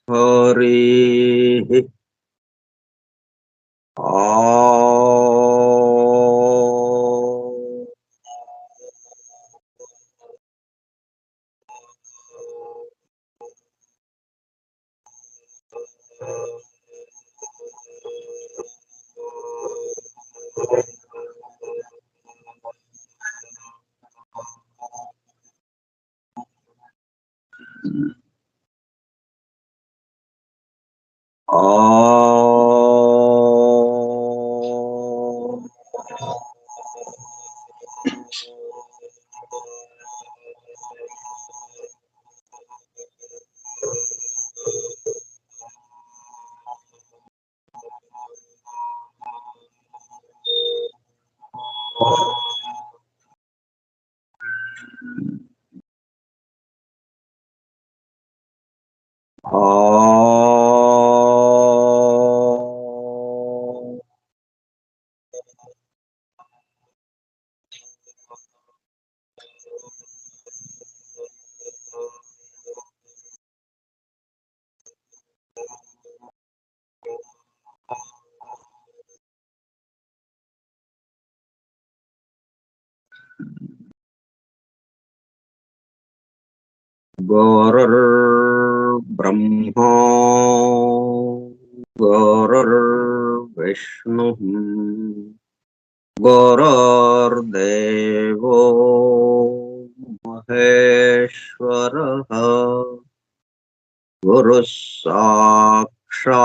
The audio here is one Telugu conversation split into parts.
హరి గురుర్బ్రహ్మా గురుర్విష్ణు గురుర్దేవో మహేశ్వరః గురుః సాక్షాత్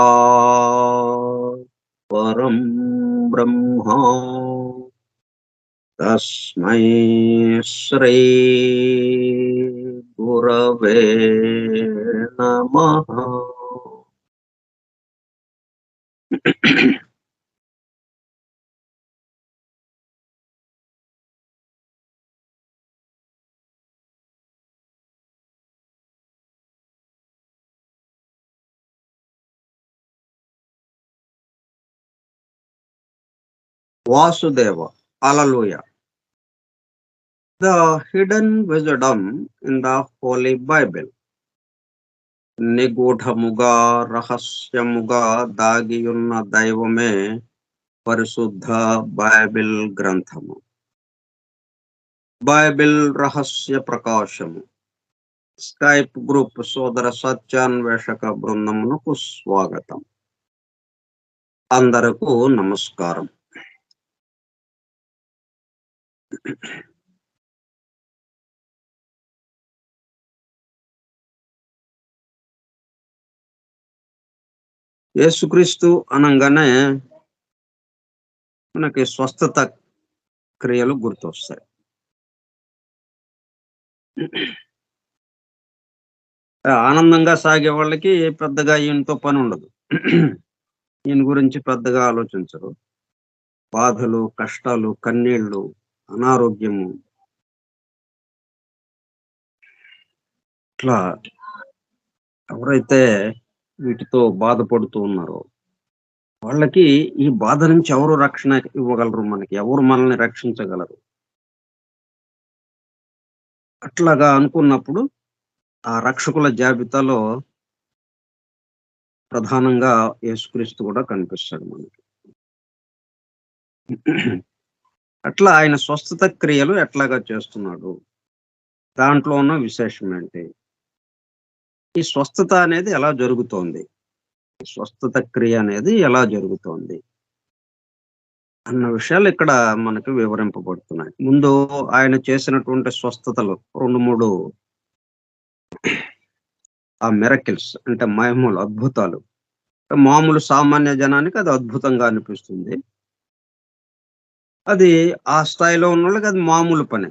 పరం బ్రహ్మ తస్మై శ్రీ గురవే నమః. Vasudeva. Hallelujah. The hidden wisdom in the Holy Bible. నిగూఢముగా రహస్యముగా దాగియున్న దైవమే పరిశుద్ధ బైబిల్ గ్రంథము. బైబిల్ రహస్య ప్రకాశము. స్కైప్ గ్రూప్ సోదర సత్యాన్వేషక బృందమునకు స్వాగతం. అందరకు నమస్కారం. యేసుక్రీస్తు అనగానే మనకి స్వస్థత క్రియలు గుర్తొస్తాయి. ఆనందంగా సాగే వాళ్ళకి పెద్దగా ఈయనతో పని ఉండదు. ఈయన గురించి పెద్దగా ఆలోచించరు. బాధలు, కష్టాలు, కన్నీళ్లు, అనారోగ్యము, ఇట్లా ఎవరైతే వీటితో బాధపడుతూ ఉన్నారో వాళ్ళకి ఈ బాధ నుంచి ఎవరు రక్షణ ఇవ్వగలరు? మనకి ఎవరు మనల్ని రక్షించగలరు? అట్లాగా అనుకున్నప్పుడు ఆ రక్షకుల జాబితాలో ప్రధానంగా యేసుక్రీస్తు కూడా కనిపిస్తాడు మనకి. అట్లా ఆయన స్వస్థత క్రియలు ఎట్లాగా చేస్తున్నాడు, దాంట్లో ఉన్న విశేషం ఏంటి, ఈ స్వస్థత అనేది ఎలా జరుగుతోంది, స్వస్థత క్రియ అనేది ఎలా జరుగుతోంది అన్న విషయాలు ఇక్కడ మనకు వివరింపబడుతున్నాయి. ముందు ఆయన చేసినటువంటి స్వస్థతలు 2-3 ఆ మిరకిల్స్ అంటే మహిమలు, అద్భుతాలు మామూలు సామాన్య జనానికి అది అద్భుతంగా అనిపిస్తుంది. అది ఆ స్థాయిలో ఉన్న వాళ్ళకి అది మామూలు పని.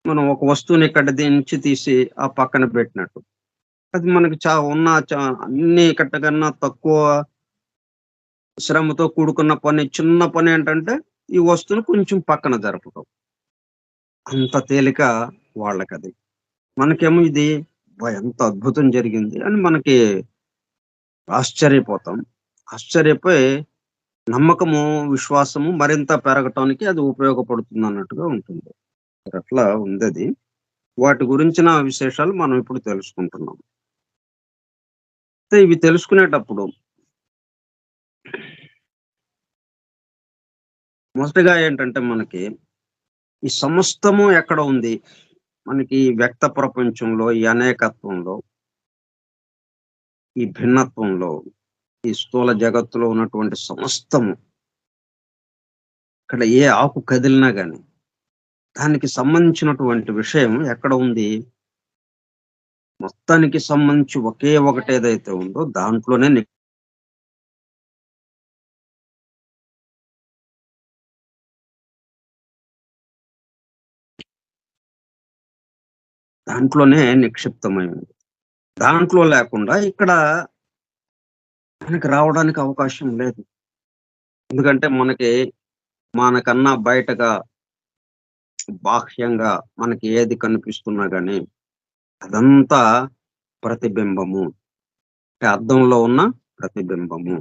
మనం ఒక వస్తువుని ఇక్కడ దించి తీసి ఆ పక్కన పెట్టినట్టు. అది మనకి అన్ని కన్నా తక్కువ శ్రమతో కూడుకున్న పని, చిన్న పని ఏంటంటే ఈ వస్తువుని కొంచెం పక్కన జరపటం. అంత తేలిక వాళ్ళకది. మనకేమో ఇది ఎంత అద్భుతం జరిగింది అని మనకి ఆశ్చర్యపోతాం. ఆశ్చర్యపోయి నమ్మకము, విశ్వాసము మరింత పెరగటానికి అది ఉపయోగపడుతుంది అన్నట్టుగా ఉంటుంది. అట్లా ఉందది. వాటి గురించిన విశేషాలు మనం ఇప్పుడు తెలుసుకుంటున్నాం. అయితే ఇవి తెలుసుకునేటప్పుడు మొదటగా ఏంటంటే మనకి ఈ సమస్తము ఎక్కడ ఉంది? మనకి ఈ వ్యక్త ప్రపంచంలో, ఈ అనేకత్వంలో, ఈ భిన్నత్వంలో, ఈ స్థూల జగత్తులో ఉన్నటువంటి సమస్తము ఇక్కడ ఏ ఆకు కదిలినా గాని, దానికి సంబంధించినటువంటి విషయం ఎక్కడ ఉంది? మొత్తానికి సంబంధించి ఒకే ఒకటేదైతే ఉందో దాంట్లోనే దాంట్లోనే నిక్షిప్తమై ఉంది. దాంట్లో లేకుండా ఇక్కడ మనకి రావడానికి అవకాశం లేదు. ఎందుకంటే మనకన్నా బయటగా బాహ్యంగా మనకి ఏది కనిపిస్తున్నా గాని అదంతా ప్రతిబింబము. అంటే అద్దంలో ఉన్న ప్రతిబింబము.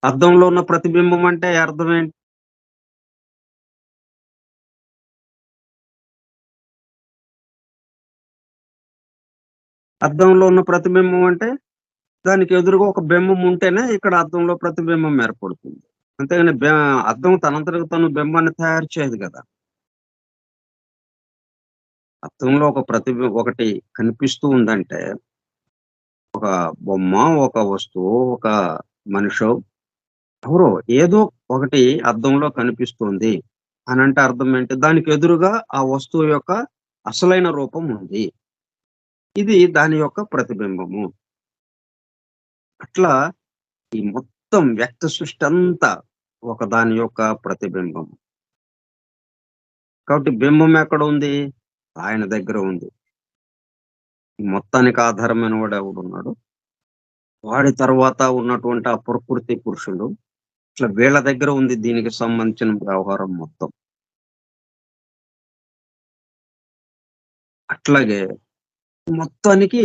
అద్దంలో ఉన్న ప్రతిబింబం అంటే అర్థమేంటి? అద్దంలో ఉన్న ప్రతిబింబం అంటే దానికి ఎదురుగా ఒక బింబం ఉంటేనే ఇక్కడ అద్దంలో ప్రతిబింబం ఏర్పడుతుంది. అంతేగాని అద్దం తనంతట తను బింబాన్ని తయారు చేయదు గదా! అద్దంలో ఒక ఒకటి కనిపిస్తూ ఉందంటే, ఒక బొమ్మ, ఒక వస్తువు, ఒక మనిషో, ఎవరో ఏదో ఒకటి అద్దంలో కనిపిస్తుంది అనంటే అర్థం ఏంటి? దానికి ఎదురుగా ఆ వస్తువు యొక్క అసలైన రూపం ఉంది. ఇది దాని యొక్క ప్రతిబింబము. అట్లా ఈ మొత్తం వ్యక్త సృష్టి అంతా ఒక దాని యొక్క ప్రతిబింబం. కాబట్టి బింబం ఎక్కడ ఉంది? ఆయన దగ్గర ఉంది. ఈ మొత్తానికి ఆధారమైన వాడు ఎవడున్నాడు? వాడి తర్వాత ఉన్నటువంటి ఆ ప్రకృతి పురుషులు. ఇట్లా వీళ్ళ దగ్గర ఉంది దీనికి సంబంధించిన వ్యవహారం మొత్తం. అట్లాగే మొత్తానికి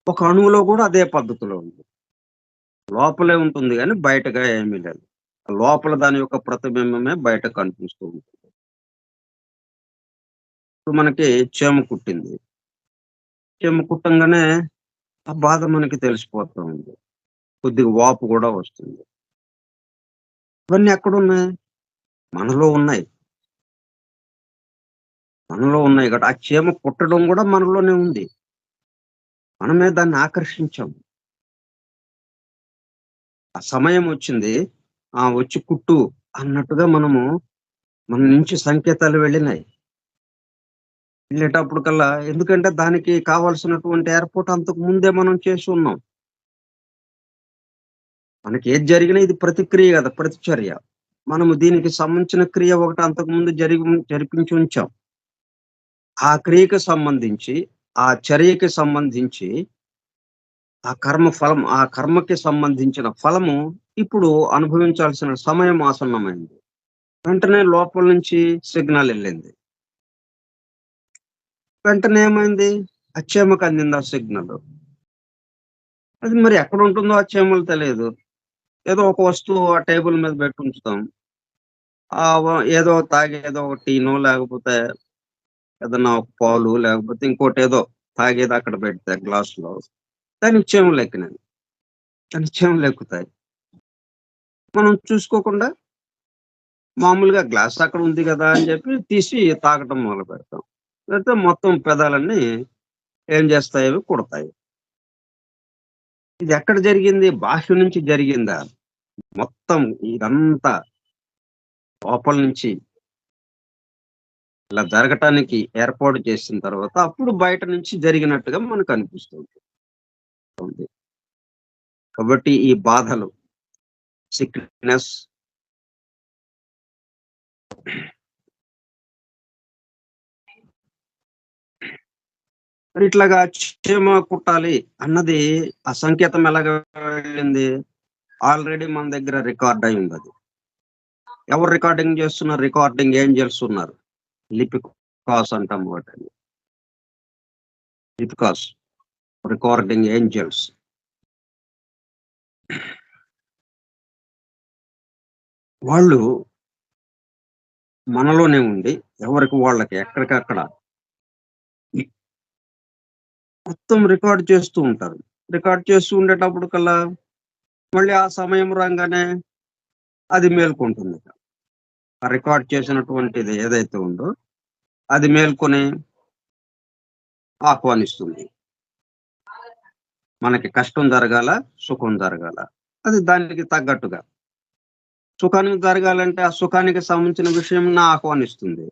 ఒక అణువులో గూడా అదే పద్ధతిలో ఉంది. లోపలే ఉంటుంది గానీ బయటగా ఏమీ లేదు. లోపల దాని యొక్క ప్రతిబింబమే బయట కనిపిస్తూ ఉంటుంది. ఇప్పుడు మనకి చీమ కుట్టింది. చీమ కుట్టంగానే ఆ బాధ మనకి తెలిసిపోతూ ఉంది. కొద్దిగా వాపు గూడా వస్తుంది. ఇవన్నీ ఎక్కడున్నాయి? మనలో ఉన్నాయి. మనలో ఉన్నాయి గట. ఆ చీమ కుట్టడం గూడా మనలోనే ఉంది. మనమే దాన్ని ఆకర్షించాం. ఆ సమయం వచ్చింది. వచ్చి కుట్టు అన్నట్టుగా మన నుంచి సంకేతాలు వెళ్ళినాయి. వెళ్ళేటప్పటికల్లా ఎందుకంటే దానికి కావాల్సినటువంటి ఏర్పాటు అంతకు ముందే మనం చేసున్నాం. మనకి ఏది జరిగినా ఇది ప్రతిక్రియ గదా! ప్రతిచర్య. మనము దీనికి సంబంధించిన క్రియ ఒకటి అంతకుముందు జరిపించి ఉంచాం. ఆ క్రియకి సంబంధించి, ఆ చర్యకి సంబంధించి, ఆ కర్మకి సంబంధించిన ఫలము ఇప్పుడు అనుభవించాల్సిన సమయం ఆసన్నమైంది. వెంటనే లోపల నుంచి సిగ్నల్ ఎళ్ళింది. వెంటనే ఏమైంది? ఆ చీమకు అందింది ఆ సిగ్నల్. అది మరి ఎక్కడుంటుందో ఆ చీమలు తెలియదు. ఏదో ఒక వస్తువు ఆ టేబుల్ మీద పెట్టి ఉంచుతాం. ఏదో తాగేదో ఒక టీనో లేకపోతే ఏదన్నా ఒక పాలు లేకపోతే ఇంకోటేదో తాగేది అక్కడ పెడితే గ్లాస్‌లో దానికి చీమలెక్కినాయి. దానికి చీమలెక్కుతాయి. మనం చూసుకోకుండా మామూలుగా గ్లాస్ అక్కడ ఉంది గదా! అని చెప్పి తీసి తాగటం మొదలుపెడతాం. పెడితే మొత్తం పెదాలన్నీ ఏం చేస్తాయి? అవి కుడతాయి. ఇది ఎక్కడ జరిగింది? బాహ్యం నుంచి జరిగిందా? మొత్తం ఇదంతా లోపల నుంచి ఇలా జరగటానికి ఏర్పాటు చేసిన తర్వాత అప్పుడు బయట నుంచి జరిగినట్టుగా మనకు అనిపిస్తుంది. కాబట్టి ఈ బాధలు, సిక్‌నెస్ మరి ఇట్లాగా చీమ కుట్టాలి అన్నది ఆ సంకేతం ఎలాగా వెళ్ళింది? ఆల్రెడీ మన దగ్గర రికార్డ్ అయి ఉందది. ఎవరు రికార్డింగ్ చేస్తున్నారు? రికార్డింగ్ ఏంజెల్స్ ఉన్నారు. లిపికాస్ అంటాం వాటిని. లిపికాస్ రికార్డింగ్ ఏంజెల్స్. వాళ్ళు మనలోనే ఉండి ఎవరికి వాళ్ళకి ఎక్కడికక్కడ మొత్తం రికార్డ్ చేస్తూ ఉంటారు. రికార్డ్ చేస్తూ ఉండేటప్పుడు కల్లా మళ్ళీ ఆ సమయం రాంగానే అది మేల్కొంటుంది. ఆ రికార్డ్ చేసినటువంటిది ఏదైతే ఉందో అది మేల్కొని ఆహ్వానిస్తుంది. మనకి కష్టం జరగాల, సుఖం జరగాల. అది దానికి తగ్గట్టుగా. సుఖానికి జరగాలంటే ఆ సుఖానికి సంబంధించిన విషయంన ఆహ్వానిస్తుంది.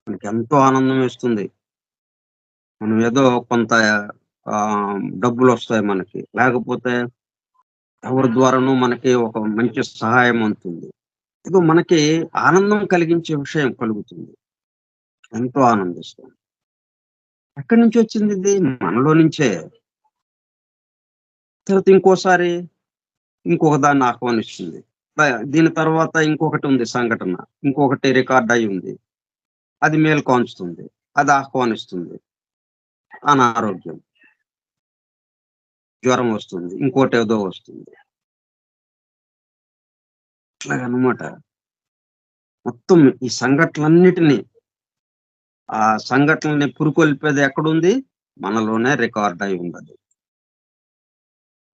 మనకెంతో ఆనందం వేస్తుంది. మనం ఏదో కొంత డబ్బులొస్తాయి మనకి. లేకపోతే ఎవరి ద్వారానో మనకి ఒక మంచి సహాయం అందుతుంది. ఏదో మనకి ఆనందం కలిగించే విషయం కలుగుతుంది. ఎంతో ఆనందిస్తాం. ఎక్కడి నుంచొచ్చిందిది? మనలో నుంచే. తర్వాత ఇంకోసారి ఇంకొక దాన్ని ఆహ్వానిస్తుంది. దీని తర్వాత ఇంకొకటుంది సంఘటన. ఇంకొకటి రికార్డ్ అయ్యుంది. అది మేల్కొంచుతుంది. అది ఆహ్వానిస్తుంది. అనారోగ్యం, జ్వరం వస్తుంది. ఇంకోటేదో వస్తుంది. ఇట్లాగనమాట. మొత్తం ఈ సంఘటనలన్నిటిని ఆ సంఘటనలని పురికొల్పేది ఎక్కడుంది? మనలోనే రికార్డ్ అయి ఉన్నది.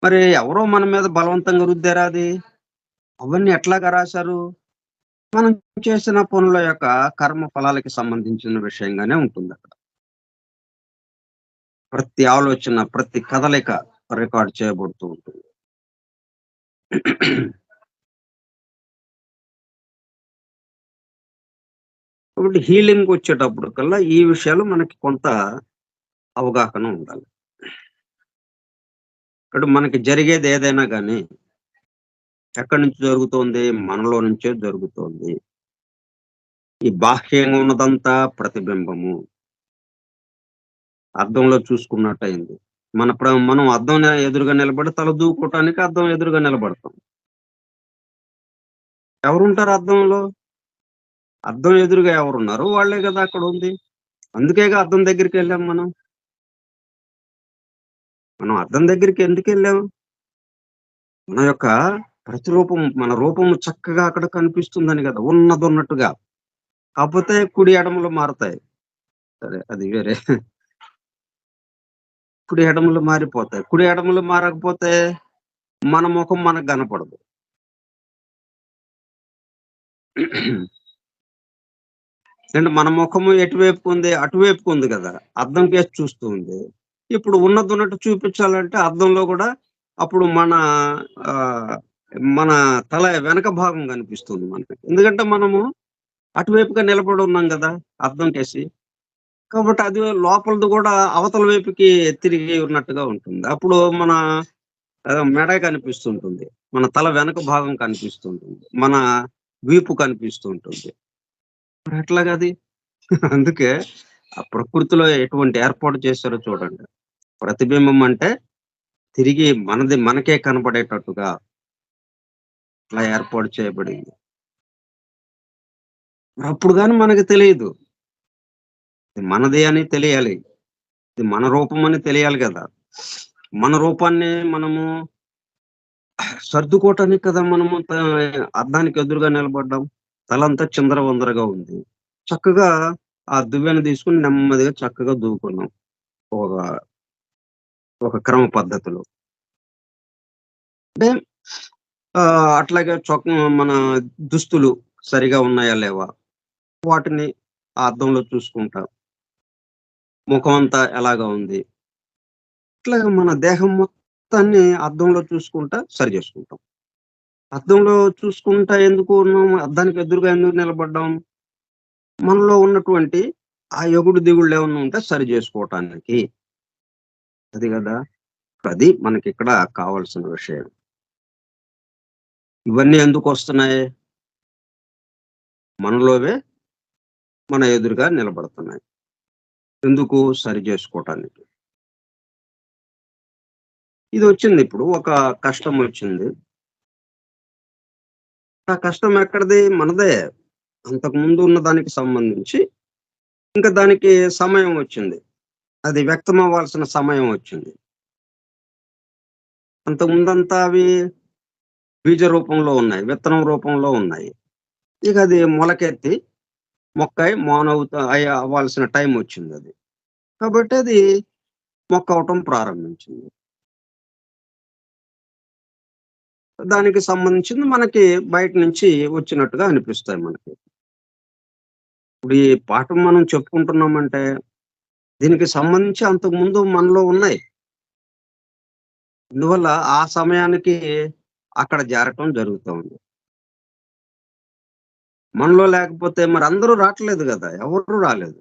మరి ఎవరో మన మీద బలవంతంగా రుద్దారా అది? అవన్నీ ఎట్లాగా రాశారు? మనం చేసిన పనుల యొక్క కర్మ ఫలాలకి సంబంధించిన విషయంగానే ఉంటుందక్కడ. ప్రతి ఆలోచన, ప్రతి కదలిక రికార్డ్ చేయబడుతూ ఉంటుంది. కాబట్టి హీలింగొచ్చేటప్పుడు కల్లా ఈ విషయాలు మనకి కొంత అవగాహన ఉండాలి. ఇప్పుడు మనకి జరిగేది ఏదైనా గాని ఎక్కడి నుంచి జరుగుతోంది? మనలో నుంచే జరుగుతోంది. ఈ బాహ్యంగా ఉన్నదంతా ప్రతిబింబము. అద్దంలో చూసుకున్నట్టయింది. మనం అద్దం ఎదురుగా నిలబడి తల దూకోవటానికి అద్దం ఎదురుగా నిలబడతాం. ఎవరుంటారు అద్దంలో? అద్దం ఎదురుగా ఎవరున్నారు? వాళ్ళే గదా అక్కడుంది. అందుకేగా అద్దం దగ్గరికెళ్ళాం మనం. మనం అద్దం దగ్గరికి ఎందుకెళ్ళాం? మన యొక్క ప్రతిరూపం, మన రూపము చక్కగా అక్కడ కనిపిస్తుందని గదా! ఉన్నదున్నట్టుగా. కాపోతే కుడి, ఎడమలు మారతాయి. సరే అది వేరే. కుడి, ఎడమలు మారిపోతాయి. కుడి, ఎడమలు మారకపోతే మన ముఖం మనకు గనపడదు. అంటే మన ముఖము ఎటువైపుకుంది? అటువైపుకుంది గదా! అద్దం కేసి చూస్తూ ఉంది. ఇప్పుడు ఉన్నదున్నట్టు చూపించాలంటే అద్దంలో గూడా అప్పుడు ఆహ్, మన తల వెనక భాగం గనిపిస్తుంది మనకి. ఎందుకంటే మనము అటువైపుగా నిలబడి ఉన్నాం గదా! అద్దం కేసి. కాబట్టి అది లోపలిది గూడా అవతల వైపుకి తిరిగి ఉన్నట్టుగా ఉంటుంది. అప్పుడు మన మెడ కనిపిస్తుంటుంది. మన తల వెనక భాగం కనిపిస్తుంటుంది. మన వీపు కనిపిస్తూ ఉంటుంది. మరెట్లాగది? అందుకే ఆ ప్రకృతిలో ఎటువంటి ఏర్పాటు చేశారో చూడండి. ప్రతిబింబం అంటే తిరిగి మనది మనకే కనపడేటట్టుగా అలా ఏర్పాటు చేయబడింది. అప్పుడు గాని మనకు తెలీదు. ఇది మనది అని తెలియాలి. ఇది మన రూపం అని తెలియాలి గదా! మన రూపాన్ని మనము సర్దుకోవటానికి కదా మనము అద్దానికి ఎదురుగా నిలబడ్డాం. తలంతా చిందరవందరగా ఉంది. చక్కగా ఆ దువ్వెన తీసుకొని నెమ్మదిగా చక్కగా దువ్వుకున్నాం. ఒక ఒక క్రమ పద్ధతిలో. అంటే అట్లాగే మన దుస్తులు సరిగా ఉన్నాయా లేవా? వాటిని ఆ అద్దంలో చూసుకుంటా. ముఖం అంతా ఎలాగా ఉంది? ఇట్లాగ మన దేహం మొత్తాన్ని అద్దంలో చూసుకుంటా సరి జేసుకుంటాం. అద్దంలో చూసుకుంటా ఎందుకు ఉన్నాం? అద్దానికి ఎదురుగా ఎందుకు నిలబడ్డాం? మనలో ఉన్నటువంటి ఆ ఎగుడు దిగుళ్ళేమన్నా ఉంటే సరి జేసుకోవటానికి. అది గదా! అది మనకిక్కడ కావాల్సిన విషయం. ఇవన్నీ ఎందుకొస్తున్నాయి? మనలోవే మన ఎదురుగా నిలబడుతున్నాయి. ఎందుకు? సరి జేసుకోవటానికి. ఇదొచ్చిందిప్పుడు. ఒక కష్టమొచ్చింది. ఆ కష్టం ఎక్కడిది? మనదే. అంతకుముందు ఉన్న దానికి సంబంధించి ఇంక దానికి సమయం వచ్చింది. అది వ్యక్తమవ్వాల్సిన సమయం వచ్చింది. అంతకుముందంతా అవి బీజ రూపంలో ఉన్నాయి. విత్తనం రూపంలో ఉన్నాయి. ఇక అది మొలకెత్తి మొక్కై అవ్వాల్సిన టైం వచ్చిందది. కాబట్టి అది మొక్కవటం ప్రారంభించింది. దానికి సంబంధించింది మనకి బయట నుంచి వచ్చినట్టుగా అనిపిస్తాయి మనకి. ఇప్పుడు ఈ పాఠం మనం చెప్పుకుంటున్నామంటే, దీనికి సంబంధించి అంతకుముందు మనలో ఉన్నాయి. అందువల్ల ఆ సమయానికి అక్కడ చేరటం జరుగుతా ఉంది. మనలో లేకపోతే మరి అందరూ రాట్లేదు గదా! ఎవరు రాలేదు.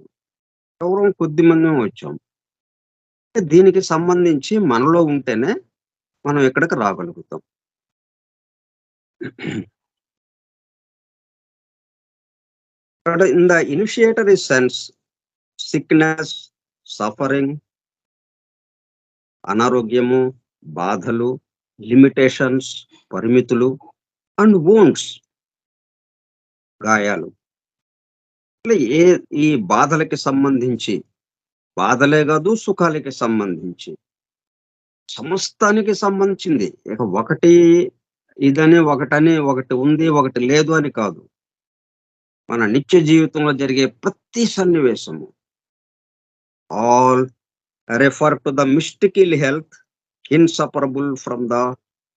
ఎవరో కొద్ది మందిమే వచ్చాం. దీనికి సంబంధించి మనలో ఉంటేనే మనం ఇక్కడికి రాగలుగుతాం. But in the initiatory sense, sickness, suffering, అనారోగ్యము, బాధలు, లిమిటేషన్స్, పరిమితులు అండ్ వూండ్స్, గాయాలు. ఇట్లా ఈ బాధలకి సంబంధించి, బాధలే గాదు, సుఖాలకి సంబంధించి, సమస్తానికి సంబంధించింది. ఇక ఒకటి ఉంది, ఒకటి లేదు అని కాదు. మన నిత్య జీవితంలో జరిగే ప్రతి సన్నివేశము all refer to the mystical health inseparable from the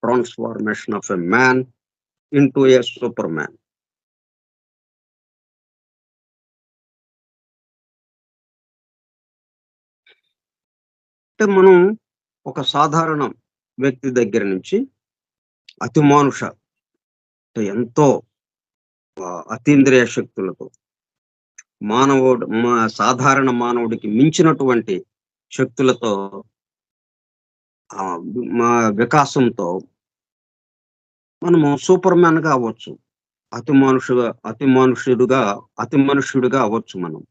transformation of a man into a superman. అంటే మనం ఒక సాధారణ వ్యక్తి దగ్గర నుంచి అతి మానుష అంటే ఎంతో అతీంద్రియ శక్తులతో సాధారణ మానవుడికి మించినటువంటి శక్తులతో మా వికాసంతో మనము సూపర్ మ్యాన్ గా అవ్వచ్చు. అతి మనుష్యుడిగా అవ్వచ్చు మనం.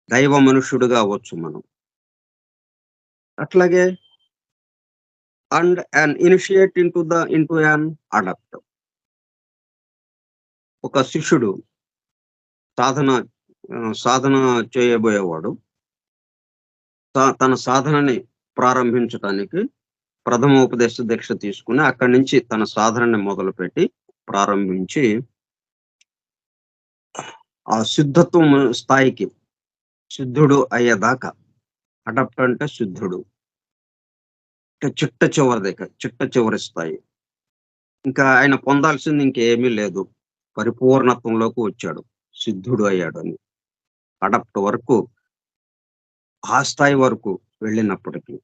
దైవ మనుష్యుడిగా అవ్వచ్చు మనం. అట్లాగే and an initiate into an adept. ఒక శిష్యుడు సాధన సాధన చేయబోయేవాడు తన సాధనని ప్రారంభించటానికి ప్రథమోపదేశ దీక్ష తీసుకుని అక్కడి నుంచి తన సాధనని మొదలుపెట్టి ప్రారంభించి ఆ సిద్ధత్వం స్థాయికి సిద్ధుడు అయ్యేదాకా, అడాప్ట్ అంటే సిద్ధుడు, చిట్ట చివరి స్థాయి. ఇంకా ఆయన పొందాల్సింది ఇంకేమీ లేదు, పరిపూర్ణత్వంలోకి వచ్చాడు, సిద్ధుడు అయ్యాడు అని. అడాప్ట్ వరకు, ఆ స్థాయి వరకు వెళ్ళినప్పటికీ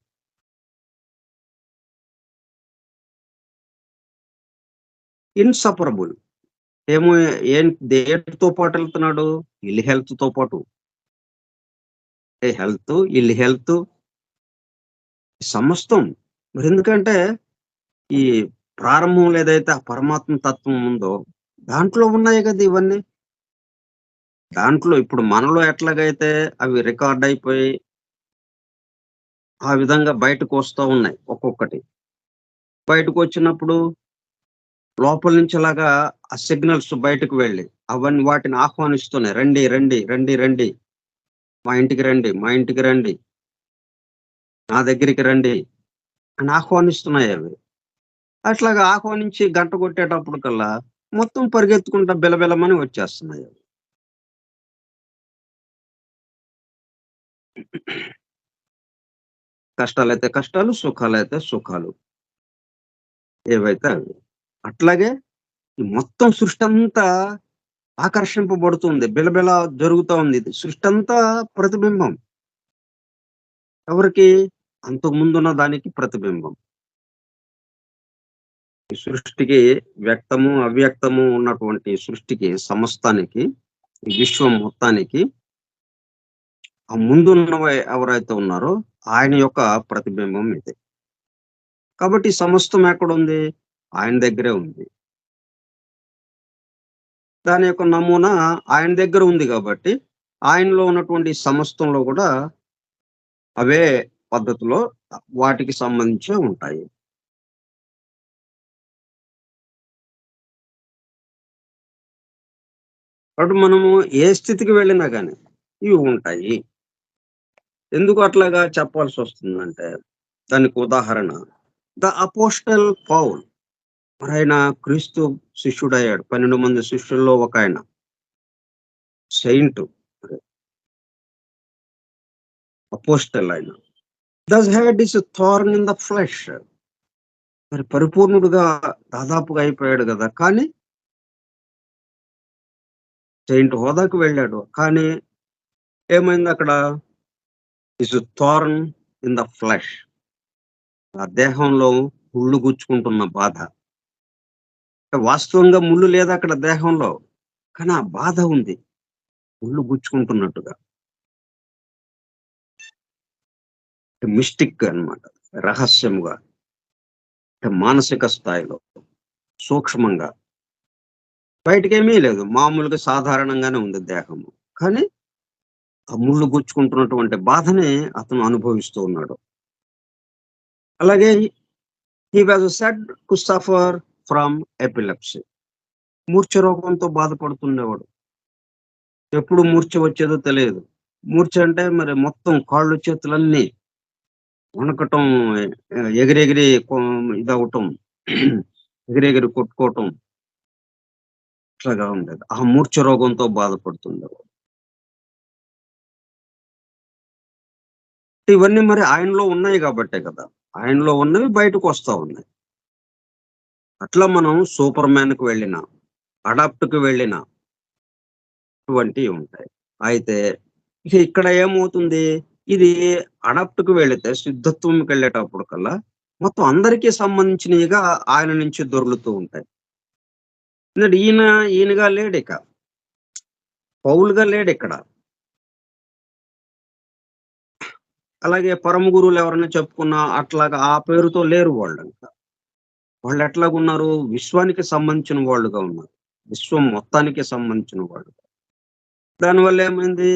ఇన్సపరబుల్ ఏమో, దేనితో పాటు వెళ్తున్నాడు? ఇల్ హెల్త్ తో పాటు. హెల్త్, ఇల్ హెల్త్, సమస్తం. మరి ఎందుకంటే ఈ ప్రారంభంలో ఏదైతే ఆ పరమాత్మ తత్వం ఉందో దాంట్లో ఉన్నాయి కదా ఇవన్నీ. దాంట్లో ఇప్పుడు మనలో ఎట్లాగైతే అవి రికార్డ్ అయిపోయి ఆ విధంగా బయటకు వస్తూ ఉన్నాయి ఒక్కొక్కటి. బయటకు వచ్చినప్పుడు లోపల నుంచి అలాగా ఆ సిగ్నల్స్ బయటకు వెళ్ళి అవన్నీ వాటిని ఆహ్వానిస్తున్నాయి. రండి రండి రండి రండి, మా ఇంటికి రండి, మా ఇంటికి రండి, నా దగ్గరికి రండి అని ఆహ్వానిస్తున్నాయి అవి. అట్లాగా ఆహ్వానించి గంట కొట్టేటప్పుడు కల్లా మొత్తం పరిగెత్తుకుంటా బిలబిలమని వచ్చేస్తున్నాయి అవి. కష్టాలైతే కష్టాలు, సుఖాలైతే సుఖాలు, ఏవైతే అవి. అట్లాగే ఈ మొత్తం సృష్టి అంతా ఆకర్షింపబడుతుంది, బిలబిల జరుగుతా ఉంది. ఇది సృష్టి అంతా ప్రతిబింబం. ఎవరికి? అంతకు ముందున్న దానికి ప్రతిబింబం. ఈ సృష్టికి వ్యక్తము, అవ్యక్తము ఉన్నటువంటి సృష్టికి, సమస్తానికి, ఈ విశ్వం మొత్తానికి ఆ ముందున్నవి ఎవరైతే ఉన్నారో ఆయన యొక్క ప్రతిబింబం ఇది. కాబట్టి సమస్తం ఎక్కడుంది? ఆయన దగ్గరే ఉంది. దాని యొక్క నమూనా ఆయన దగ్గర ఉంది కాబట్టి ఆయనలో ఉన్నటువంటి సమస్తంలో కూడా అవే పద్ధతిలో వాటికి సంబంధించే ఉంటాయి. కాబట్టి మనము ఏ స్థితికి వెళ్ళినా కానీ ఇవి ఉంటాయి. ఎందుకు అట్లాగా చెప్పాల్సి వస్తుందంటే దానికి ఉదాహరణ ద అపోస్టల్ పౌల్. మరి ఆయన క్రీస్తు శిష్యుడయ్యాడు. 12 మంది శిష్యుల్లో ఒక ఆయన. సెయింట్, అపోస్టల్ ఆయన. Thus had his thorn in the flesh. మరి పరిపూర్ణుడుగా దాదాపుగా అయిపోయాడు కదా! కానీ సెయింట్ హోదాకు వెళ్ళాడు. కానీ ఏమైందక్కడ? His thorn in the flesh. ఆ దేహంలో ముళ్ళు గుచ్చుకుంటున్న బాధ. వాస్తవంగా ముళ్ళు లేదక్కడ దేహంలో. కానీ ఆ బాధ ఉంది. ముళ్ళు గుచ్చుకుంటున్నట్టుగా. మిస్టిక్ అన్నమాట. రహస్యముగా. మానసిక స్థాయిలో, సూక్ష్మంగా. బయటికేమీ లేదు. మామూలుగా సాధారణంగానే ఉంది దేహము. కానీ ఆ ముళ్ళు గుచ్చుకుంటున్నటువంటి బాధని అతను అనుభవిస్తూ ఉన్నాడు. అలాగే he was said to suffer from epilepsy. మూర్ఛ రోగంతో బాధపడుతుండేవాడు. ఎప్పుడు మూర్ఛ వచ్చేదో తెలియదు. మూర్ఛ అంటే మరి మొత్తం కాళ్ళు చేతులన్నీ వణకటం, ఎగిరెగిరి ఇదవటం, ఎగిరెగిరి కొట్టుకోవటం ఇట్లాగా ఉండేది. ఆ మూర్ఛ రోగంతో బాధపడుతుండేవాడు. ఇవన్నీ మరి ఆయనలో ఉన్నాయి కాబట్టే కదా! ఆయనలో ఉన్నవి బయటకొస్తా ఉన్నాయి. అట్లా మనం సూపర్ మ్యాన్‌కి వెళ్ళినా, అడాప్ట్‌కి వెళ్ళినా ఇటువంటివి ఉంటాయి. అయితే ఇక ఇక్కడ ఏమవుతుంది? ఇది అడాప్ట్‌కి వెళితే సిద్ధత్వంకెళ్ళేటప్పటికల్లా మొత్తం అందరికీ సంబంధించినవిగా ఆయన నుంచి దొర్లుతూ ఉంటాయి. ఎందుకంటే ఈయనగా లేడిక. పౌలుగా లేడిక్కడ. అలాగే పరమ గురువులు ఎవరైనా చెప్పుకున్నా అట్లాగా ఆ పేరుతో లేరు వాళ్ళంతా. వాళ్ళెట్లాగున్నారు? విశ్వానికి సంబంధించిన వాళ్ళుగా ఉన్నారు. విశ్వం మొత్తానికి సంబంధించిన వాళ్ళు. దానివల్ల ఏమైంది?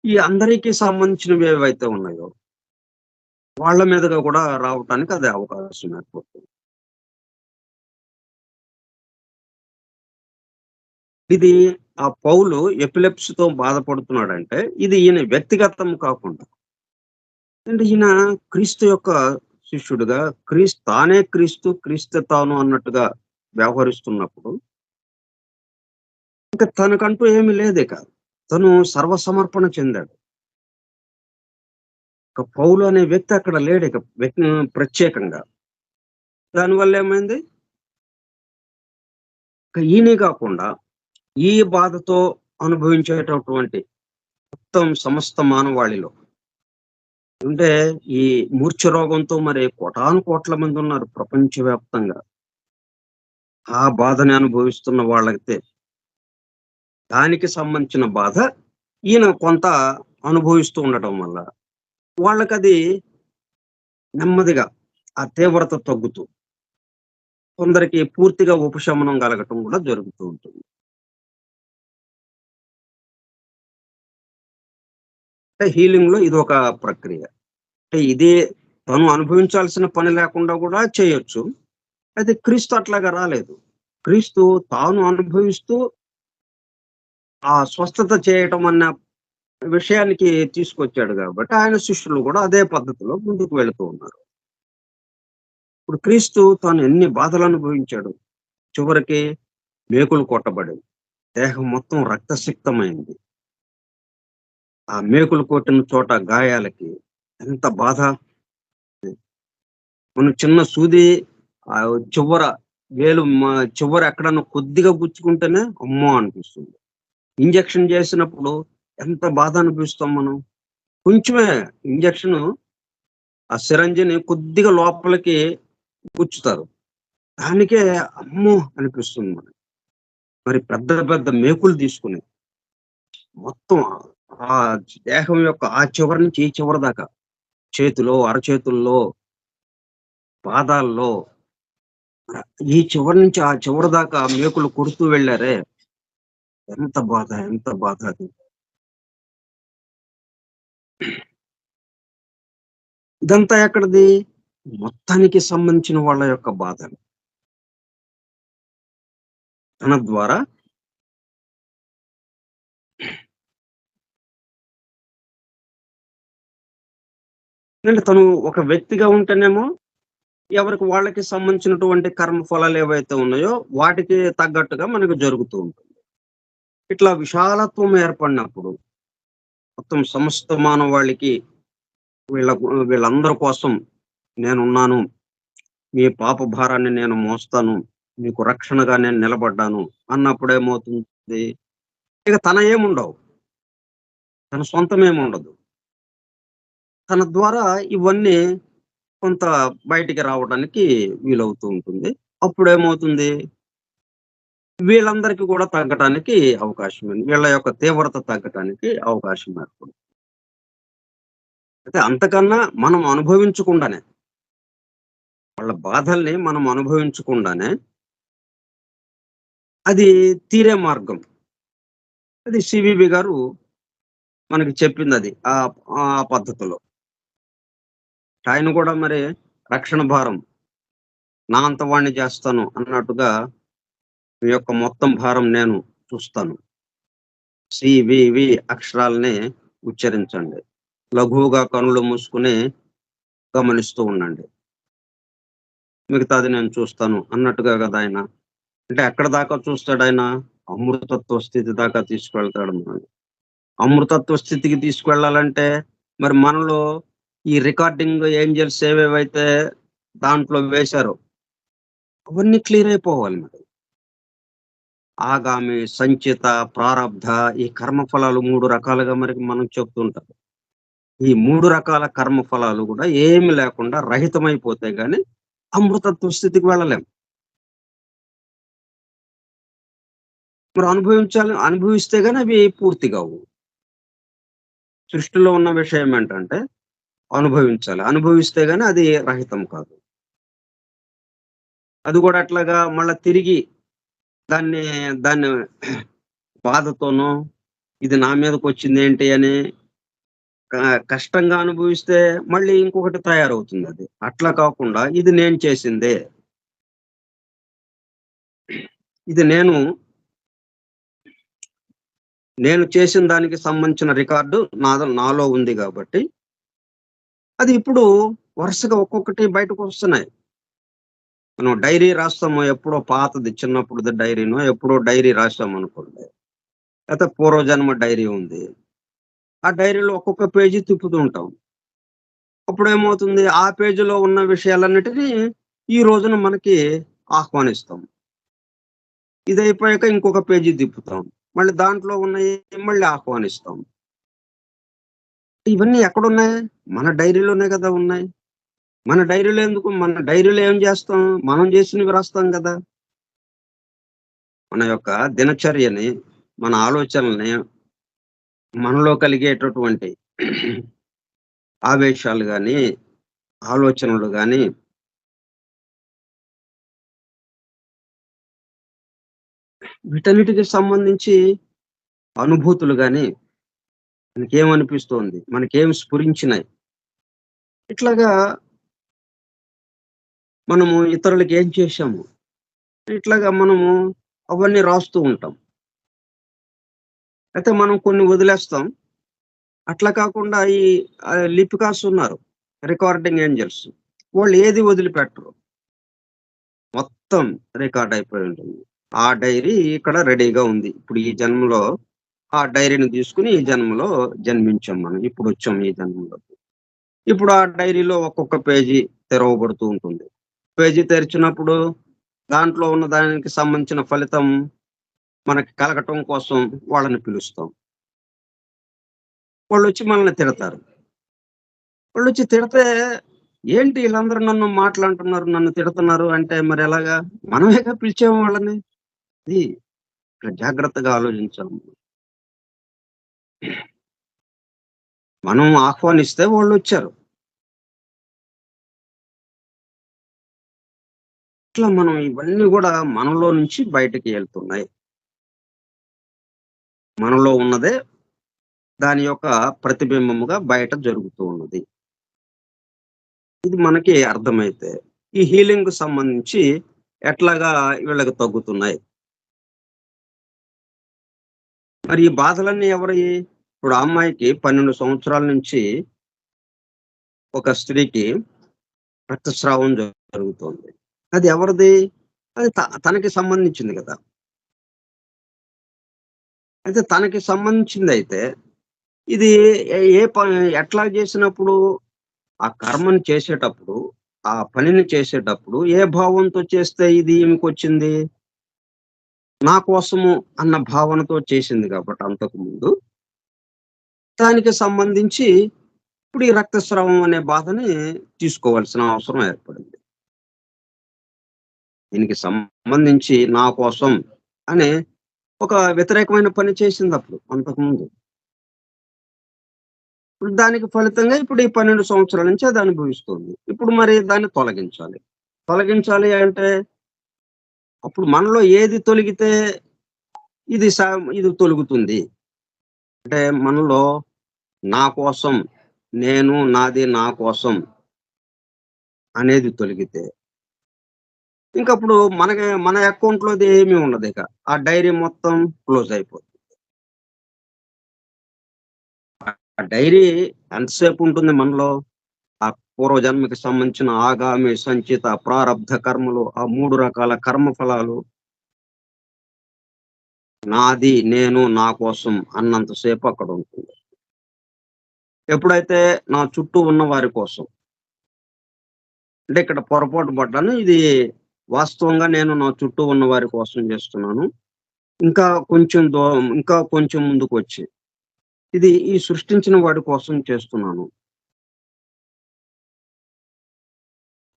ఈ అందరికీ సంబంధించినవి ఏవైతే ఉన్నాయో, వాళ్ళ మీదగా కూడా రావటానికి అది అవకాశం ఏర్పడుతుంది. ఇది ఆ పౌలు ఎపిలెప్సీతో బాధపడుతున్నాడంటే, ఇది ఈయన వ్యక్తిగతం కాకుండా, అంటే ఈయన క్రీస్తు యొక్క శిష్యుడుగా, తానే క్రీస్తు, క్రీస్తే తాను అన్నట్టుగా వ్యవహరిస్తున్నప్పుడు, ఇంక తనకంటూ ఏమి లేదిక. తను సర్వసమర్పణ చెందాడు. ఒక పౌలు అనే వ్యక్తి అక్కడ లేడిక ప్రత్యేకంగా. దానివల్ల ఏమైంది? ఇక ఈయనే కాకుండా, ఈ బాధతో అనుభవించేటటువంటి మొత్తం సమస్త మానవాళిలో, అంటే ఈ మూర్ఛ రోగంతో మరి కోటాను కోట్ల మంది ఉన్నారు ప్రపంచవ్యాప్తంగా. ఆ బాధని అనుభవిస్తున్న వాళ్ళైతే దానికి సంబంధించిన బాధ ఈయన కొంత అనుభవిస్తూ ఉండటం వల్ల వాళ్ళకది నెమ్మదిగా ఆ తీవ్రత తగ్గుతూ, కొందరికి పూర్తిగా ఉపశమనం కలగటం కూడా జరుగుతూ ఉంటుంది. అంటే హీలింగ్‌లో ఇదొక ప్రక్రియ. అంటే ఇదే తను అనుభవించాల్సిన పని లేకుండా కూడా చేయొచ్చు. అయితే క్రీస్తు అట్లాగా రాలేదు. క్రీస్తు తాను అనుభవిస్తూ ఆ స్వస్థత చేయటం అన్న విషయానికి తీసుకొచ్చాడు గాబట్టి, ఆయన శిష్యులు గూడా అదే పద్ధతిలో ముందుకు వెళుతూ ఉన్నారు. ఇప్పుడు క్రీస్తు తాను ఎన్ని బాధలు అనుభవించాడు. చివరికి మేకులు కొట్టబడింది. దేహం మొత్తం రక్తసిక్తమైంది. ఆ మేకులు కొట్టిన చోట గాయాలకి ఎంత బాధ. మనం చిన్న సూది చివ్వర చివ్వర ఎక్కడన్నా కొద్దిగా గుచ్చుకుంటేనే అమ్మో అనిపిస్తుంది. ఇంజెక్షన్ చేసినప్పుడు ఎంత బాధ అనిపిస్తాం మనం. కొంచెమే ఇంజెక్షను, ఆ సిరంజిని కొద్దిగా లోపలికి గుచ్చుతారు. దానికే అమ్మో అనిపిస్తుంది మనకి. మరి పెద్ద పెద్ద మేకులు తీసుకొని మొత్తం ఆ దేహం యొక్క ఆ చివరి నుంచి ఈ చివరి దాకా చేతిలో, అరచేతుల్లో, పాదాల్లో, ఈ చివరి నుంచి ఆ చివరి దాకా మేకులు కొడుతూ వెళ్లారే! ఎంత బాధ, ఎంత బాధ అది. ఇదంతా ఎక్కడిది? మొత్తానికి సంబంధించిన వాళ్ళ యొక్క బాధలు. తన ద్వారా అంటే తను ఒక వ్యక్తిగా ఉంటేనేమో ఎవరికి వాళ్ళకి సంబంధించినటువంటి కర్మ ఫలాలు ఏవైతే ఉన్నాయో వాటికి తగ్గట్టుగా మనకు జరుగుతూ ఉంటుంది. ఇట్లా విశాలత్వం ఏర్పడినప్పుడు మొత్తం సమస్త మానవాళికి వీళ్ళ వీళ్ళందరి కోసం నేనున్నాను. మీ పాప భారాన్ని నేను మోస్తాను. మీకు రక్షణగా నేను నిలబడ్డాను అన్నప్పుడేమవుతుంది? ఇక తనయేముండవు. తన సొంతమేముండదు. తన ద్వారా ఇవన్నీ కొంత బయటికి రావడానికి వీలవుతూ ఉంటుంది. అప్పుడేమవుతుంది? వీళ్ళందరికీ కూడా తగ్గటానికి అవకాశం ఉంది. వీళ్ళ యొక్క తీవ్రత తగ్గటానికి అవకాశం ఏర్పడుతుంది. అయితే అంతకన్నా మనం అనుభవించకుండానే, వాళ్ళ బాధల్ని మనం అనుభవించకుండానే అది తీరే మార్గం. అది సివిబి గారు మనకి చెప్పిందది. ఆ పద్ధతిలో. ఆయన కూడా మరి రక్షణ భారం నా అంత వాడిని చేస్తాను అన్నట్టుగా మీ యొక్క మొత్తం భారం నేను చూస్తాను. సివివి అక్షరాల్ని ఉచ్చరించండి. లఘువుగా కనులు మూసుకొని గమనిస్తూ ఉండండి. మిగతాది నేను చూస్తాను అన్నట్టుగా కదా ఆయన. అంటే ఎక్కడి దాకా చూస్తాడాయన? అమృతత్వ స్థితి దాకా తీసుకువెళ్తాడు మనల్ని. అమృతత్వ స్థితికి తీసుకువెళ్ళాలంటే మరి మనలో ఈ రికార్డింగ్ ఏంజెల్స్ ఏవేవైతే దాంట్లో వేశారో అవన్నీ క్లియర్ అయిపోవాలి మరి. ఆగామి, సంచిత, ప్రారబ్ధ ఈ కర్మఫలాలు 3 రకాలుగా మరి మనం చెప్తుంటాం. ఈ 3 రకాల కర్మఫలాలు కూడా ఏమి లేకుండా రహితమైపోతే గాని అమృతత్వ స్థితికి వెళ్ళలేం. మరి అనుభవిస్తే గాని అవి పూర్తి కావు. సృష్టిలో ఉన్న విషయం ఏంటంటే అనుభవించాలి. అనుభవిస్తే గాని అది రహితం కాదు. అది కూడా ఎట్లాగా మళ్ళా తిరిగి దాన్ని దాన్ని బాధతోనో, ఇది నా మీదకొచ్చిందేంటి అని క కష్టంగా అనుభవిస్తే మళ్ళీ ఇంకొకటి తయారవుతుందది. అట్లా కాకుండా ఇది నేను చేసిందే. ఇది నేను చేసిన దానికి సంబంధించిన రికార్డు నాలో ఉంది గాబట్టి, అది ఇప్పుడు వరుసగా ఒక్కొక్కటి బయటకొస్తున్నాయి. మనం డైరీ రాస్తాము. ఎప్పుడో పాతది చిన్నప్పుడుది డైరీనో, ఎప్పుడో డైరీ రాసామనుకోండి. లేతే పూర్వజన్మ డైరీ ఉంది. ఆ డైరీలో ఒక్కొక్క పేజీ తిప్పుతూ ఉంటాం. అప్పుడేమవుతుంది? ఆ పేజీలో ఉన్న విషయాలన్నిటిని ఈ రోజున మనకి ఆహ్వానిస్తాం. ఇదయిపోయాక ఇంకొక పేజీ తిప్పుతాం. మళ్ళీ దాంట్లో ఉన్నయి మళ్ళీ ఆహ్వానిస్తాం. ఇవన్నీ ఎక్కడున్నాయి? మన డైరీలోనే గదా ఉన్నాయి. మన డైరీలో ఎందుకు? మన డైరీలో ఏం జేస్తాం? మనం జేసినవి రాస్తాం గదా! మన యొక్క దినచర్యని, మన ఆలోచనల్ని, మనలో కలిగేటటువంటి ఆవేశాలు గాని, ఆలోచనలు గాని, వీటన్నిటికి సంబంధించి అనుభూతులు గాని, మనకేమనిపిస్తోంది? మనకేం స్ఫురించినాయి? ఇట్లాగా మనము ఇతరులకి ఏం చేశాము? ఇట్లాగా మనము అవన్నీ రాస్తూ ఉంటాం. అయితే మనం కొన్ని వదిలేస్తాం. అట్లా కాకుండా ఈ లిపికాస్ ఉన్నారు. Recording angels. వాళ్ళు ఏది వదిలిపెట్టరు. మొత్తం రికార్డ్ అయిపోయి ఉంటుంది. ఆ డైరీ ఇక్కడ రెడీగా ఉంది. ఇప్పుడు ఈ జన్మలో ఆ డైరీని తీసుకొని ఈ జన్మలో జన్మించాం మనం. ఇప్పుడొచ్చాం ఈ జన్మలోకి. ఇప్పుడు ఆ డైరీలో ఒక్కొక్క పేజీ తెరవబడుతూ ఉంటుంది. పేజీ తెరిచినప్పుడు దాంట్లో ఉన్న దానికి సంబంధించిన ఫలితం మనకి కలగటం కోసం వాళ్ళని పిలుస్తాం. వాళ్ళొచ్చి మనల్ని తిడతారు. వాళ్ళొచ్చి తిడితే, ఏంటి ఈళ్ళందరూ నన్ను మాటలంటున్నారు, నన్ను తిడుతున్నారు అంటే మరెలాగా? మనమేగా పిలిచాము వాళ్ళని. ఇది ఇక్కడ జాగ్రత్తగా ఆలోచించాలి. మనం ఆహ్వానిస్తే వాళ్ళొచ్చారు. ఇట్లా మనం ఇవన్నీ గూడా మనలో నుంచి బయటకి ఎళ్తున్నాయి. మనలో ఉన్నదే దాని యొక్క ప్రతిబింబముగా బయట జరుగుతూ ఉన్నది. ఇది మనకి అర్థమైతే, ఈ హీలింగ్‌కు సంబంధించి ఎట్లాగా వీళ్ళకి తగ్గుతున్నాయి. మరి ఈ బాధలన్నీ ఎవరియి? ఇప్పుడు ఆ అమ్మాయికి 12 సంవత్సరాల నుంచి ఒక స్త్రీకి రక్తస్రావం జరుగుతోంది. అది ఎవరిది? అది తనకి సంబంధించింది గదా! అయితే తనకి సంబంధించిందయితే ఇది ఏ ఏ ప ఎట్లా చేసినప్పుడు ఆ కర్మని చేసేటప్పుడు, ఆ పనిని చేసేటప్పుడు ఏ భావంతో చేస్తే ఇది ఈమెకొచ్చింది? నా కోసము అన్న భావనతో చేసింది కాబట్టి అంతకుముందు, దానికి సంబంధించి ఇప్పుడు ఈ రక్తస్రావం అనే బాధని తీసుకోవాల్సిన అవసరం ఏర్పడింది. దీనికి సంబంధించి నా కోసం అనే ఒక వ్యతిరేకమైన పని చేసిందప్పుడు అంతకుముందు. ఇప్పుడు దానికి ఫలితంగా ఇప్పుడు ఈ 12 సంవత్సరాల నుంచి అది అనుభవిస్తుంది. ఇప్పుడు మరి దాన్ని తొలగించాలి. తొలగించాలి అంటే అప్పుడు మనలో ఏది తొలగితే ఇది సా ఇది తొలుగుతుంది. అంటే మనలో నా కోసం, నేను, నాది, నా కోసం అనేది తొలగితే, ఇంకప్పుడు మన అకౌంట్‌లోది ఏమీ ఉండదిక. ఆ డైరీ మొత్తం క్లోజ్ అయిపోతుంది. ఆ డైరీ ఎంతసేపు ఉంటుంది మనలో? ఆ పూర్వజన్మకి సంబంధించిన ఆగామి, సంచిత, ప్రారబ్ధ కర్మలు, ఆ 3 రకాల కర్మ ఫలాలు, నాది, నేను, నా కోసం అన్నంత సేపు అక్కడుంటుంది. ఎప్పుడైతే నా చుట్టూ ఉన్న వారి కోసం, అంటే ఇక్కడ పొరపాటు పడ్డాను. ఇది వాస్తవంగా నేను నా చుట్టూ ఉన్న వారి కోసం చేస్తున్నాను. ఇంకా కొంచెం ముందుకొచ్చి, ఇది ఈ సృష్టించిన వాడి కోసం చేస్తున్నాను.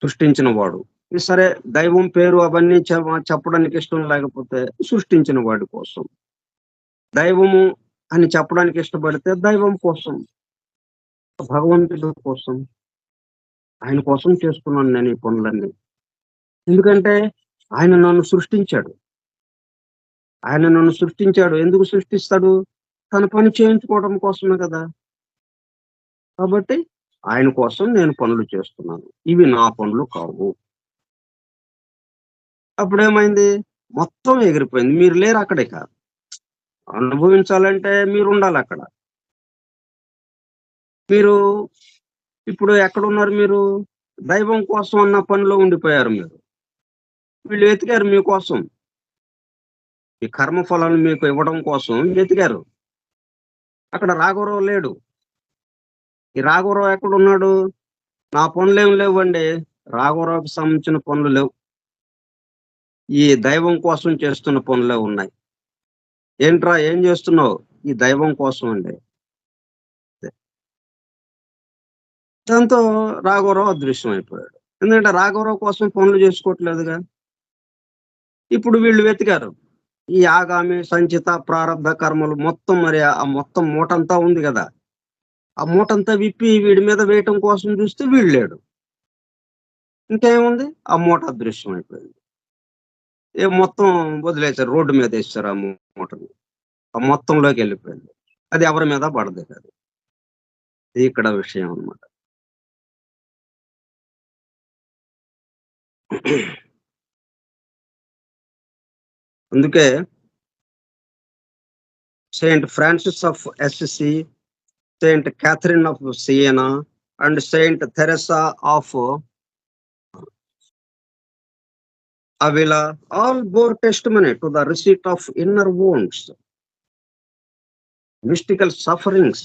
సృష్టించిన వాడు. ఈ సరే దైవం పేరు అవన్నీ చెప్పడానికి ఇష్టం లేకపోతే సృష్టించిన వాడి కోసం. దైవము అని చెప్పడానికి ఇష్టపడితే దైవం కోసం, భగవంతుడి కోసం, ఆయన కోసం చేస్తున్నాను నేను ఈ పనులన్నీ. ఎందుకంటే ఆయన నన్ను సృష్టించాడు. ఆయన నన్ను సృష్టించాడు. ఎందుకు సృష్టిస్తాడు? తన పని చేయించుకోవడం కోసమే కదా! కాబట్టి ఆయన కోసం నేను పనులు చేస్తున్నాను. ఇవి నా పనులు కావు. అప్పుడేమైంది? మొత్తం ఎగిరిపోయింది. మీరు లేరక్కడిక. అనుభవించాలంటే మీరుండాలక్కడ. మీరు ఇప్పుడు ఎక్కడున్నారు మీరు? దైవం కోసం అన్న పనిలో ఉండిపోయారు మీరు. వీళ్ళు వెతికారు మీకోసం. ఈ కర్మ ఫలాలు మీకు ఇవ్వడం కోసం వెతికారు. అక్కడ రాఘవరావు లేడు. ఈ రాఘవరావు ఎక్కడున్నాడు? నా పనులేమి లేవండి. రాఘవరావుకి సంబంధించిన పనులు లేవు. ఈ దైవం కోసం చేస్తున్న పనులే ఉన్నాయి. ఏంట్రా ఏం చేస్తున్నావు? ఈ దైవం కోసం అండి. దాంతో రాఘవరావు అదృశ్యమైపోయాడు. ఎందుకంటే రాఘవరావు కోసం పనులు చేసుకోవట్లేదుగా. ఇప్పుడు వీళ్ళు వెతికారు. ఈ ఆగామి, సంచిత, ప్రారబ్ధ కర్మలు మొత్తం మరి ఆ మొత్తం మూటంతా ఉంది గదా! ఆ మూటంతా విప్పి వీడి మీద వేయటం కోసం చూస్తే వీడు లేడు. ఇంకేముంది? ఆ మూట అదృశ్యమైపోయింది. మొత్తం వదిలేసారు. రోడ్డు మీదేసేసారు ఆ మూటని. ఆ మొత్తంలోకెళ్ళిపోయింది. అది ఎవరి మీద పడదు కాదు. ఇది ఇక్కడ విషయం అన్నమాట. అందుకే Saint Francis of Assisi, Saint Catherine of Siena and Saint Theresa of Avila all bore testimony to the receipt of inner wounds, mystical sufferings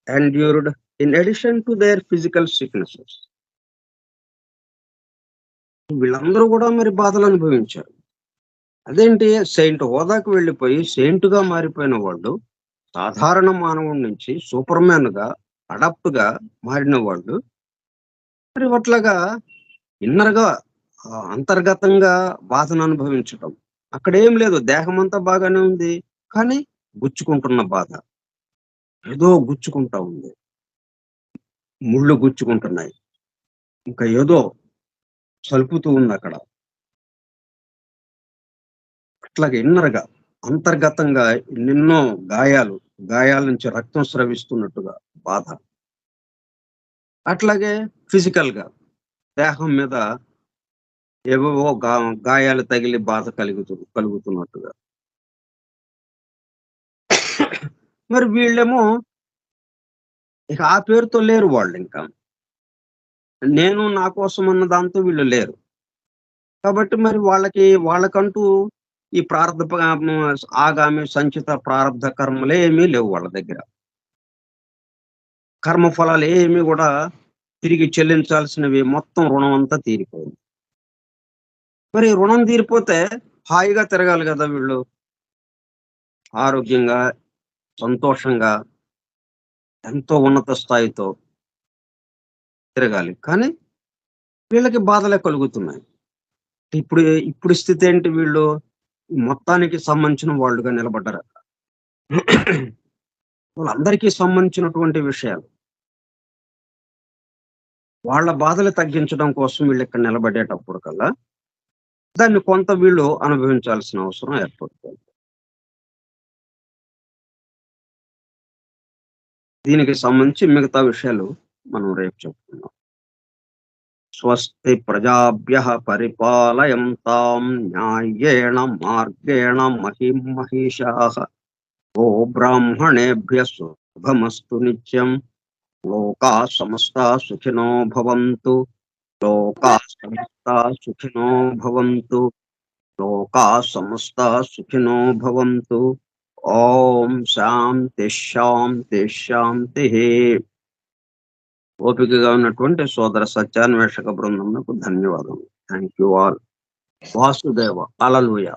endured in addition to their physical sicknesses. వీళ్ళందరూ కూడా మరి బాధలు అనుభవించారు. అదేంటి సెయింట్ హోదాకి వెళ్ళిపోయి సెయింట్‌గా మారిపోయిన వాళ్ళు, సాధారణ మానవుడి నుంచి సూపర్ మ్యాన్‌గా, అడాప్ట్‌గా మారిన వాళ్ళు, మరి అట్లాగా ఇన్నర్‌గా అంతర్గతంగా బాధను అనుభవించటం. అక్కడేం లేదు. దేహమంతా బాగానే ఉంది. కానీ గుచ్చుకుంటున్న బాధ. ఏదో గుచ్చుకుంటా ఉంది. ముళ్ళు గుచ్చుకుంటున్నాయి. ఇంకా ఏదో సలుపుతూ ఉందక్కడ. అట్లాగే ఇన్నర్‌గా, అంతర్గతంగా ఎన్నెన్నో గాయాల నుంచి రక్తం స్రవిస్తున్నట్టుగా బాధ. అట్లాగే ఫిజికల్‌గా దేహం మీద ఏవేవో గాయాలు తగిలి బాధ కలుగుతున్నట్టుగా. మరి వీళ్ళేమో ఇక ఆ పేరుతో లేరు వాళ్ళింకా. నేను నా కోసం అన్న దాంతో వీళ్ళు లేరు. కాబట్టి మరి వాళ్ళకంటూ ఈ ఆగామి సంచిత ప్రారంధ కర్మలు ఏమీ లేవు వాళ్ళ దగ్గర. కర్మ ఫలాలు ఏమి కూడా తిరిగి చెల్లించాల్సినవి మొత్తం రుణం అంతా తీరిపోయింది. మరి రుణం తీరిపోతే హాయిగా తిరగాలి కదా వీళ్ళు. ఆరోగ్యంగా, సంతోషంగా, ఎంతో ఉన్నత స్థాయితో తిరగాలి. కానీ వీళ్ళకి బాధలే కలుగుతున్నాయి. ఇప్పుడు ఇప్పుడు స్థితి ఏంటి, వీళ్ళు మొత్తానికి సంబంధించిన వాళ్ళుగా నిలబడ్డారు. వాళ్ళందరికీ సంబంధించినటువంటి విషయాలు. వాళ్ళ బాధలు తగ్గించడం కోసం వీళ్ళు ఇక్కడ నిలబడేటప్పుడు కల్లా దాన్ని కొంత వీళ్ళు అనుభవించాల్సిన అవసరం ఏర్పడుతుంది. దీనికి సంబంధించి మిగతా విషయాలు మనం రేపు చెప్పుకుందాం. స్వస్తి ప్రజాభ్యః పరిపాలయంతాం న్యాయేణ మార్గేణ మహిం మహిషాః. గో బ్రాహ్మణేభ్యః శుభమస్తు నిత్యం. లోకాః సమస్తాః సుఖినో భవంతు. లోకాః సమస్తాః సుఖినో భవంతు. లోకాః సమస్తాః సుఖినో భవంతు. ఓం శాంతి శాంతి శాంతిః. ఓపికగా ఉన్నటువంటి సోదర సత్యాన్వేషక బృందమునకు ధన్యవాదములు. Thank you all. Vasudeva. Hallelujah.